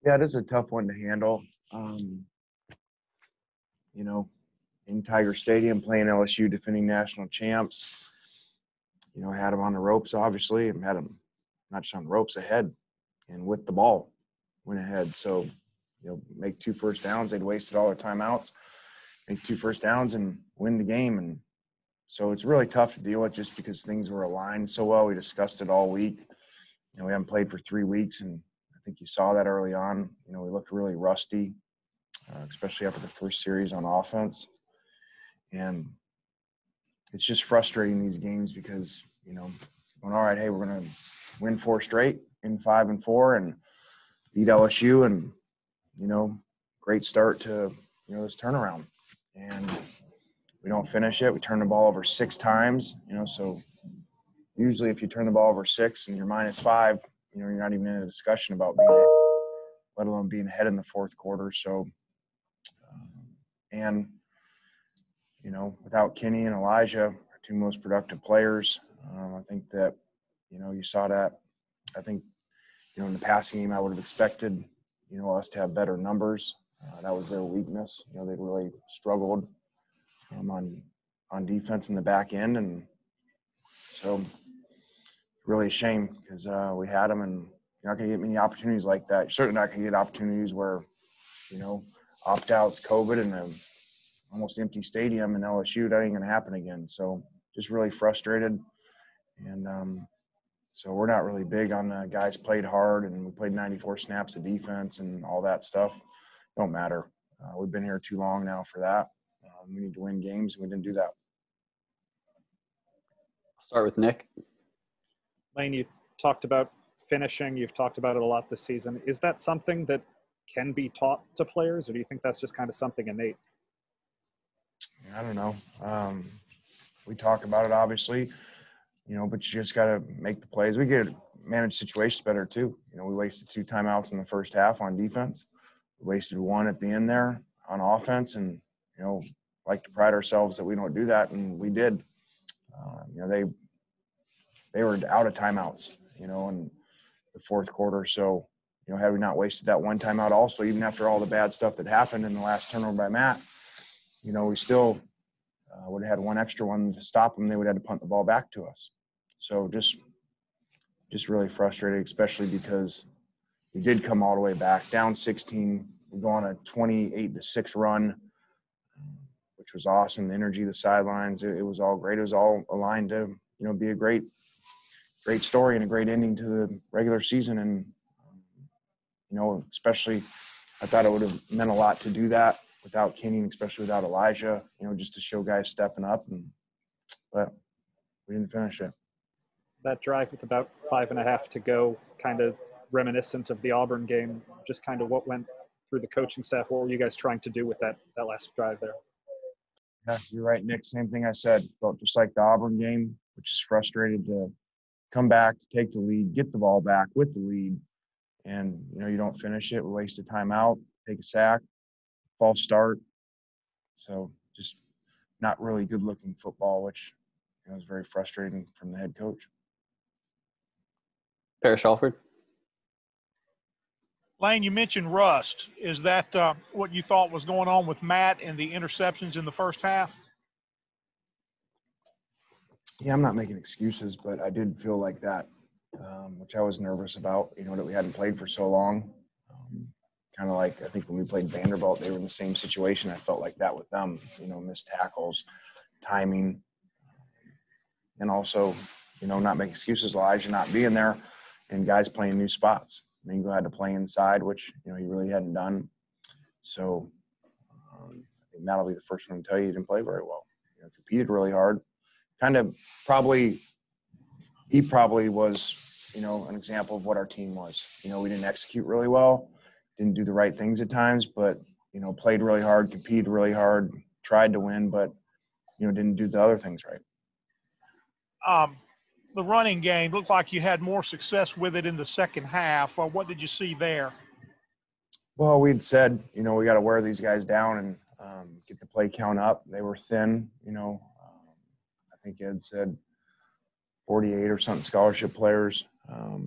Yeah, it is a tough one to handle. Um, you know, in Tiger Stadium playing LSU, defending national champs. I had them on the ropes, obviously, and had them not just on the ropes, ahead and with the ball, went ahead. So, make 2 first downs. They'd wasted all their timeouts, make 2 first downs and win the game. And so it's really tough to deal with just because things were aligned so well. We discussed it all week. We haven't played for 3 weeks, and I think you saw that early on. We looked really rusty, especially after the first series on offense. And it's just frustrating these games because, going, all right, hey, we're going to win 4 straight in 5 and 4 and beat LSU. And, great start to, this turnaround. And we don't finish it. We turn the ball over 6 times, so usually if you turn the ball over 6 and you're -5, you're not even in a discussion about being, let alone being ahead in the fourth quarter. So, and, without Kenny and Elijah, our 2 most productive players, I think that, you saw that. I think, in the passing game, I would have expected, us to have better numbers. That was their weakness. They really struggled on defense in the back end. And so really a shame because we had them, and you're not going to get many opportunities like that. You're certainly not going to get opportunities where, opt-outs, COVID, and almost empty stadium in LSU. That ain't going to happen again. So just really frustrated. And so we're not really big on guys played hard, and we played 94 snaps of defense and all that stuff. Don't matter. We've been here too long now for that. We need to win games, and we didn't do that. I'll start with Nick. Lane, you talked about finishing. You've talked about it a lot this season. Is that something that can be taught to players, or do you think that's just kind of something innate? I don't know. We talk about it, obviously, but you just got to make the plays. We get manage situations better, too. We wasted 2 timeouts in the first half on defense. We wasted 1 at the end there on offense, and, like to pride ourselves that we don't do that, and we did. They were out of timeouts, in the fourth quarter. So, had we not wasted that 1 timeout also, even after all the bad stuff that happened in the last turnover by Matt, we still would have had 1 extra one to stop them. They would have had to punt the ball back to us. So just really frustrated, especially because we did come all the way back, down 16. We go on a 28-6 run, which was awesome. The energy, the sidelines, it was all great. It was all aligned to, be a great story and a great ending to the regular season. And, especially I thought it would have meant a lot to do that without Kenny, especially without Elijah, just to show guys stepping up. But we didn't finish it. That drive with about 5.5 to go, kind of reminiscent of the Auburn game, just kind of what went through the coaching staff. What were you guys trying to do with that last drive there? Yeah, you're right, Nick. Same thing I said. Felt just like the Auburn game, which is frustrated to come back, take the lead, get the ball back with the lead, and, you don't finish it. We waste a timeout, take a sack, false start. So just not really good-looking football, which was very frustrating from the head coach. Parrish Alford. Lane, you mentioned rust. Is that what you thought was going on with Matt and the interceptions in the first half? Yeah, I'm not making excuses, but I did feel like that, which I was nervous about, that we hadn't played for so long. Kind of like I think when we played Vanderbilt, they were in the same situation. I felt like that with them, missed tackles, timing, and also, not make excuses, Elijah not being there, and guys playing new spots. Mingo had to play inside, which, he really hadn't done. So I think Matt will be the first one to tell you he didn't play very well. Competed really hard. He probably was, an example of what our team was. We didn't execute really well, didn't do the right things at times, but, played really hard, competed really hard, tried to win, but, didn't do the other things right. The running game looked like you had more success with it in the second half. What did you see there? Well, we'd said, we got to wear these guys down and get the play count up. They were thin, I think Ed said 48 or something scholarship players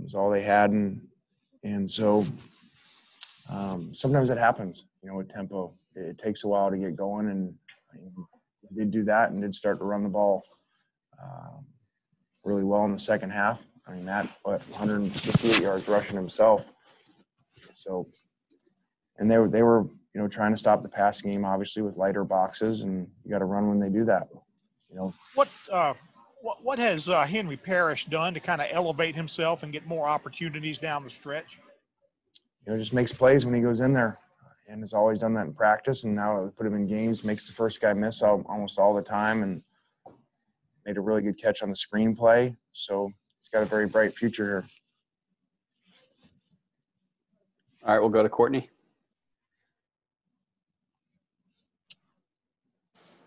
is all they had. And so, sometimes it happens, with tempo. It takes a while to get going, and we did do that and did start to run the ball really well in the second half. Matt, 158 yards rushing himself. So, and they were, trying to stop the passing game, obviously, with lighter boxes, and you got to run when they do that. What has Henry Parrish done to kind of elevate himself and get more opportunities down the stretch? Just makes plays when he goes in there, and has always done that in practice. And now we put him in games, makes the first guy miss almost all the time, and made a really good catch on the screenplay. So he's got a very bright future here. All right, we'll go to Courtney.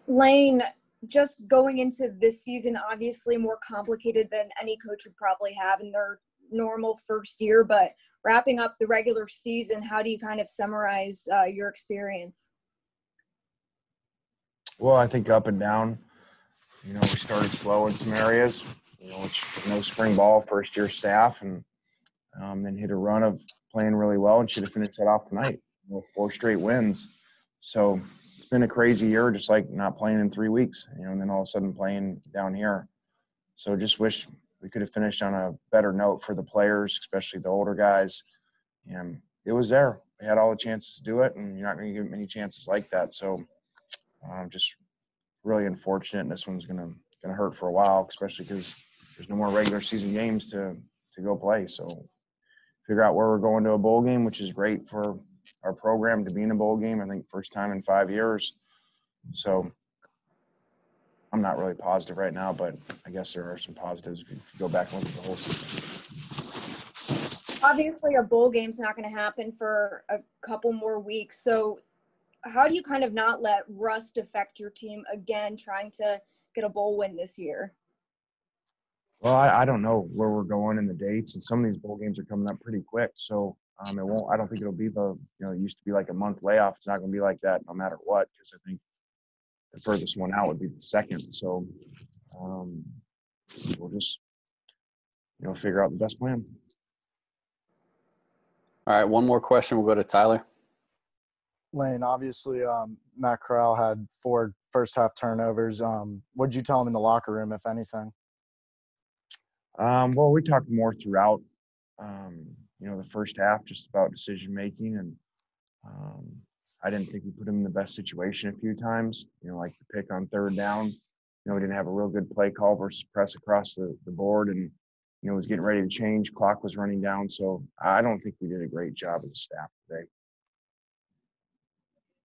Lane, just going into this season, obviously more complicated than any coach would probably have in their normal first year, but wrapping up the regular season, how do you kind of summarize your experience? Well, I think up and down. We started slow in some areas, which no spring ball, first-year staff, and then hit a run of playing really well and should have finished that off tonight with 4 straight wins. So it's been a crazy year, just like not playing in 3 weeks, and then all of a sudden playing down here. So just wish we could have finished on a better note for the players, especially the older guys. And it was there. We had all the chances to do it, and you're not going to get many chances like that. So just really unfortunate. And this one's gonna hurt for a while, especially because there's no more regular season games to go play. So figure out where we're going to a bowl game, which is great for our program to be in a bowl game. I think first time in 5 years. So I'm not really positive right now, but I guess there are some positives if you go back and look at the whole season. Obviously, a bowl game's not going to happen for a couple more weeks. So how do you kind of not let rust affect your team again, trying to get a bowl win this year? Well, I don't know where we're going in the dates, and some of these bowl games are coming up pretty quick. So it won't. I don't think it'll be it used to be like a month layoff. It's not going to be like that no matter what, because I think the furthest one out would be the second. So we'll just figure out the best plan. All right, one more question. We'll go to Tyler. Lane, obviously, Matt Corral had 4 first-half turnovers. What did you tell him in the locker room, if anything? Well, we talked more throughout, the first half, just about decision-making. And I didn't think we put him in the best situation a few times, like the pick on 3rd down. We didn't have a real good play call versus press across the board. And, it was getting ready to change. Clock was running down. So I don't think we did a great job as a staff today.